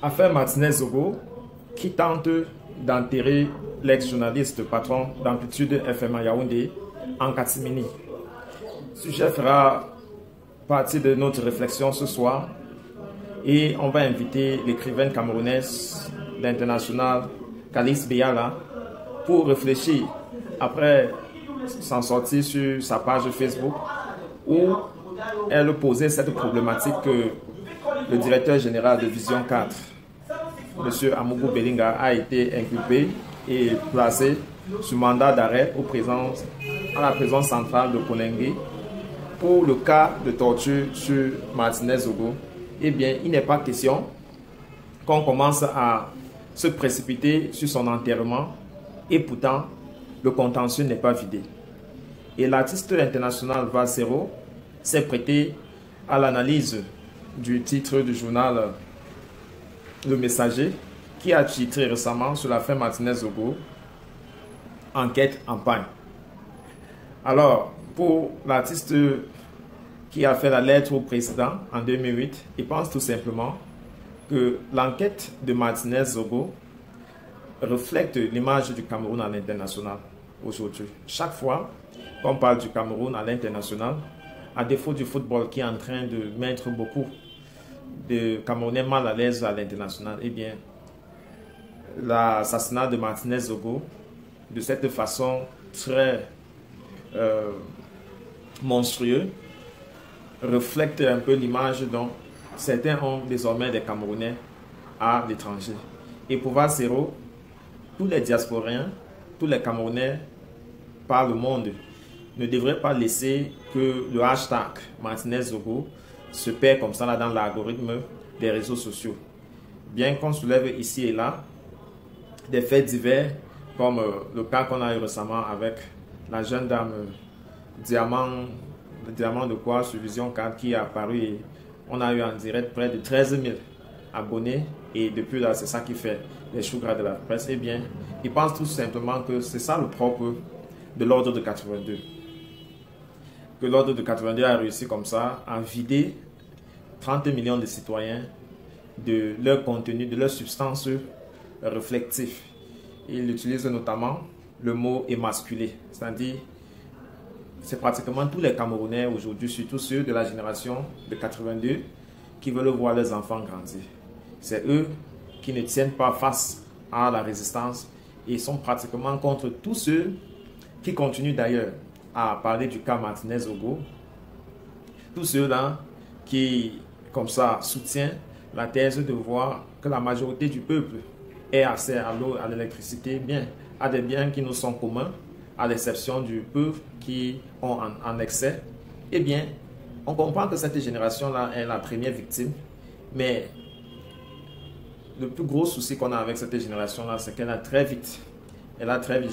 Affaire Martinez-Zogo qui tente d'enterrer l'ex-journaliste patron d'Amplitude FM à Yaoundé en catimini. Ce sujet fera partie de notre réflexion ce soir et on va inviter l'écrivaine camerounaise d'international Calice Beyala pour réfléchir après s'en sortir sur sa page Facebook où elle posait cette problématique que le directeur général de Vision 4, M. Amougou Belinga, a été inculpé et placé sous mandat d'arrêt à la prison centrale de Konengue pour le cas de torture sur Martinez-Zogo. Eh bien, il n'est pas question qu'on commence à se précipiter sur son enterrement et pourtant, le contentieux n'est pas vidé. Et l'artiste international Valsero s'est prêté à l'analyse du titre du journal Le Messager qui a titré récemment sur l'affaire Martinez-Zogo, enquête en pagne. Alors, pour l'artiste qui a fait la lettre au président en 2008, il pense tout simplement que l'enquête de Martinez-Zogo reflète l'image du Cameroun à l'international aujourd'hui. Chaque fois qu'on parle du Cameroun à l'international, à défaut du football qui est en train de mettre beaucoup de Camerounais mal à l'aise à l'international, eh bien, l'assassinat de Martinez-Zogo, de cette façon très monstrueuse, reflète un peu l'image dont certains ont désormais des Camerounais à l'étranger. Et pour Valsero, tous les diasporiens, tous les Camerounais par le monde ne devraient pas laisser que le hashtag Martinez-Zogo se perd comme ça là dans l'algorithme des réseaux sociaux. Bien qu'on soulève ici et là des faits divers, comme le cas qu'on a eu récemment avec la jeune dame le diamant de quoi sur Vision 4 qui est apparu et on a eu en direct près de 13 000 abonnés et depuis là c'est ça qui fait les choux gras de la presse. Eh bien, ils pensent tout simplement que c'est ça le propre de l'ordre de 82. Que l'ordre de 82 a réussi comme ça à vider 30 millions de citoyens de leur contenu, de leur substance réflective. Il utilise notamment le mot émasculé, c'est-à-dire c'est pratiquement tous les Camerounais aujourd'hui, surtout ceux de la génération de 82, qui veulent voir leurs enfants grandir. C'est eux qui ne tiennent pas face à la résistance et sont pratiquement contre tous ceux qui continuent d'ailleurs à parler du cas Martinez-Zogo. Tous ceux-là qui, comme ça, soutiennent la thèse de voir que la majorité du peuple ait accès à l'eau, à l'électricité, bien, à des biens qui nous sont communs, à l'exception du peuple qui ont en excès. Eh bien, on comprend que cette génération-là est la première victime, mais le plus gros souci qu'on a avec cette génération-là, c'est qu'elle a très vite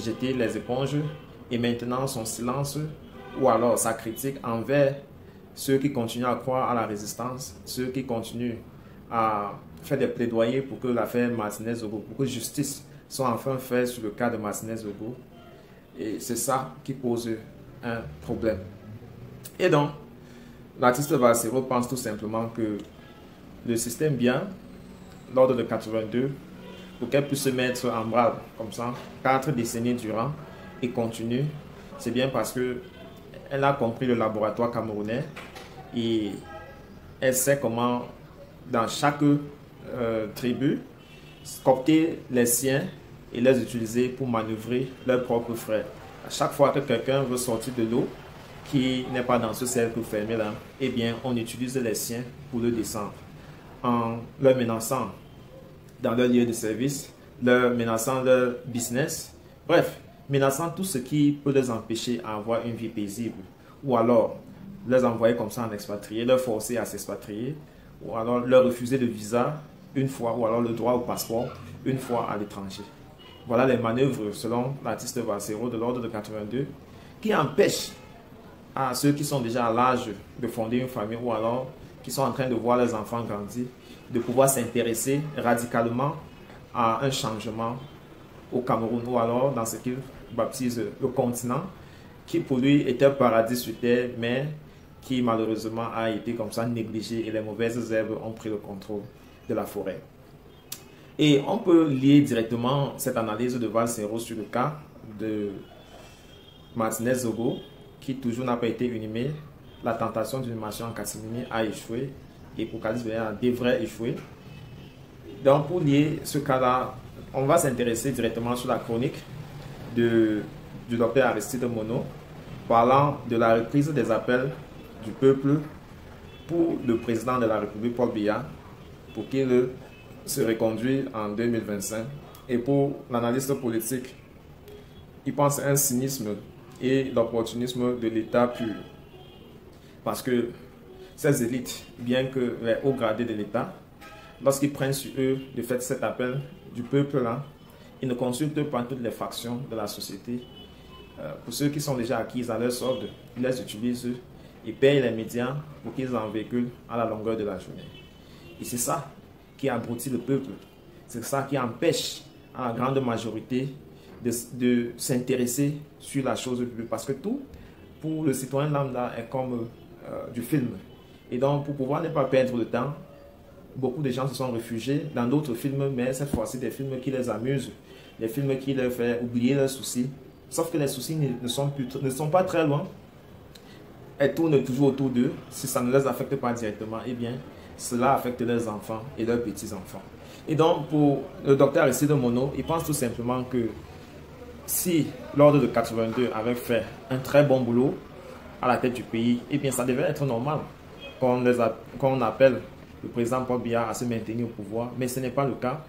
jeté les éponges et maintenant son silence ou alors sa critique envers ceux qui continuent à croire à la résistance, ceux qui continuent à faire des plaidoyers pour que l'affaire Martinez-Zogo, pour que justice soit enfin faite sur le cas de Martinez-Zogo. Et c'est ça qui pose un problème. Et donc, l'artiste Valsero pense tout simplement que le système bien, l'ordre de 82, pour qu'elle puisse se mettre en branle comme ça, 4 décennies durant, et continue, c'est bien parce qu'elle a compris le laboratoire camerounais et elle sait comment, dans chaque tribu, coopter les siens et les utiliser pour manœuvrer leurs propres frères. À chaque fois que quelqu'un veut sortir de l'eau, qui n'est pas dans ce cercle fermé là, eh bien, on utilise les siens pour le descendre, en leur menaçant dans leur lieu de service, leur menaçant leur business, bref, menaçant tout ce qui peut les empêcher à avoir une vie paisible, ou alors les envoyer comme ça en expatrié, leur forcer à s'expatrier, ou alors leur refuser le visa une fois, ou alors le droit au passeport une fois à l'étranger. Voilà les manœuvres, selon l'artiste Valsero, de l'ordre de 82, qui empêchent à ceux qui sont déjà à l'âge de fonder une famille ou alors qui sont en train de voir leurs enfants grandir, de pouvoir s'intéresser radicalement à un changement au Cameroun ou alors dans ce qu'il baptise le continent, qui pour lui était un paradis sur terre, mais qui malheureusement a été comme ça négligé et les mauvaises herbes ont pris le contrôle de la forêt. Et on peut lier directement cette analyse de Valsero sur le cas de Martinez-Zogo, qui toujours n'a pas été inhumé. La tentation d'inhumation en catimini a échoué et pour Calice Bellerin devrait échouer. Donc pour lier ce cas-là, on va s'intéresser directement sur la chronique du docteur Aristide Monod, parlant de la reprise des appels du peuple pour le président de la République, Paul Biya, pour qu'il se reconduise en 2025. Et pour l'analyste politique, il pense à un cynisme et l'opportunisme de l'État pur. Parce que ces élites, bien que les hauts gradés de l'État, lorsqu'ils prennent sur eux de faire cet appel du peuple-là, ils ne consultent pas toutes les factions de la société. Pour ceux qui sont déjà acquis à leur ordre, ils les utilisent, ils payent les médias pour qu'ils en véhiculent à la longueur de la journée. Et c'est ça qui abrutit le peuple. C'est ça qui empêche à la grande majorité de s'intéresser sur la chose publique. Parce que tout, pour le citoyen lambda, est comme du film. Et donc, pour pouvoir ne pas perdre de temps, beaucoup de gens se sont réfugiés dans d'autres films, mais cette fois-ci des films qui les amusent, des films qui leur font oublier leurs soucis. Sauf que les soucis ne sont pas très loin. Elles tournent toujours autour d'eux. Si ça ne les affecte pas directement, eh bien, cela affecte leurs enfants et leurs petits-enfants. Et donc, pour le docteur Aristide Monod, il pense tout simplement que si l'ordre de 82 avait fait un très bon boulot à la tête du pays, eh bien, ça devait être normal qu'on appelle le président Paul Biya à se maintenir au pouvoir. Mais ce n'est pas le cas.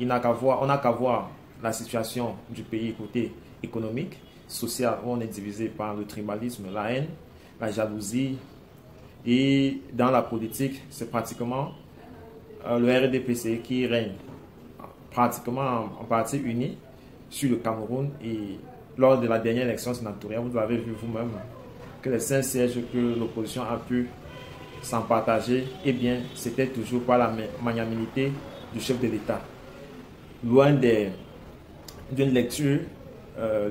On n'a qu'à voir la situation du pays côté économique, social, où on est divisé par le tribalisme, la haine, la jalousie. Et dans la politique, c'est pratiquement le RDPC qui règne pratiquement en partie uni sur le Cameroun. Et lors de la dernière élection sénatoriale, vous avez vu vous-même que les 5 sièges que l'opposition a pu s'en partager, eh bien, c'était toujours par la magnanimité du chef de l'État. Loin d'une lecture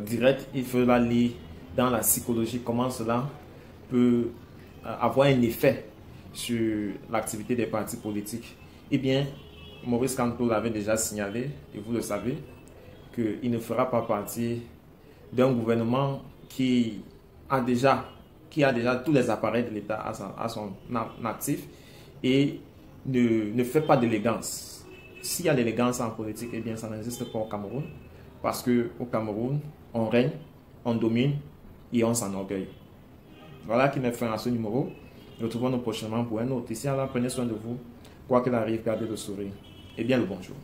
directe, il faut la lire dans la psychologie, comment cela peut avoir un effet sur l'activité des partis politiques. Eh bien, Maurice Kamto l'avait déjà signalé, et vous le savez, qu'il ne fera pas partie d'un gouvernement qui a déjà tous les appareils de l'État à son actif et ne fait pas d'élégance. S'il y a l'élégance en politique, eh bien, ça n'existe pas au Cameroun, parce qu'au Cameroun, on règne, on domine et on s'enorgueille. Voilà qui met fin à ce numéro. Retrouvons-nous prochainement pour un autre. Ici, alors, prenez soin de vous. Quoi qu'il arrive, gardez le sourire et bien le bonjour.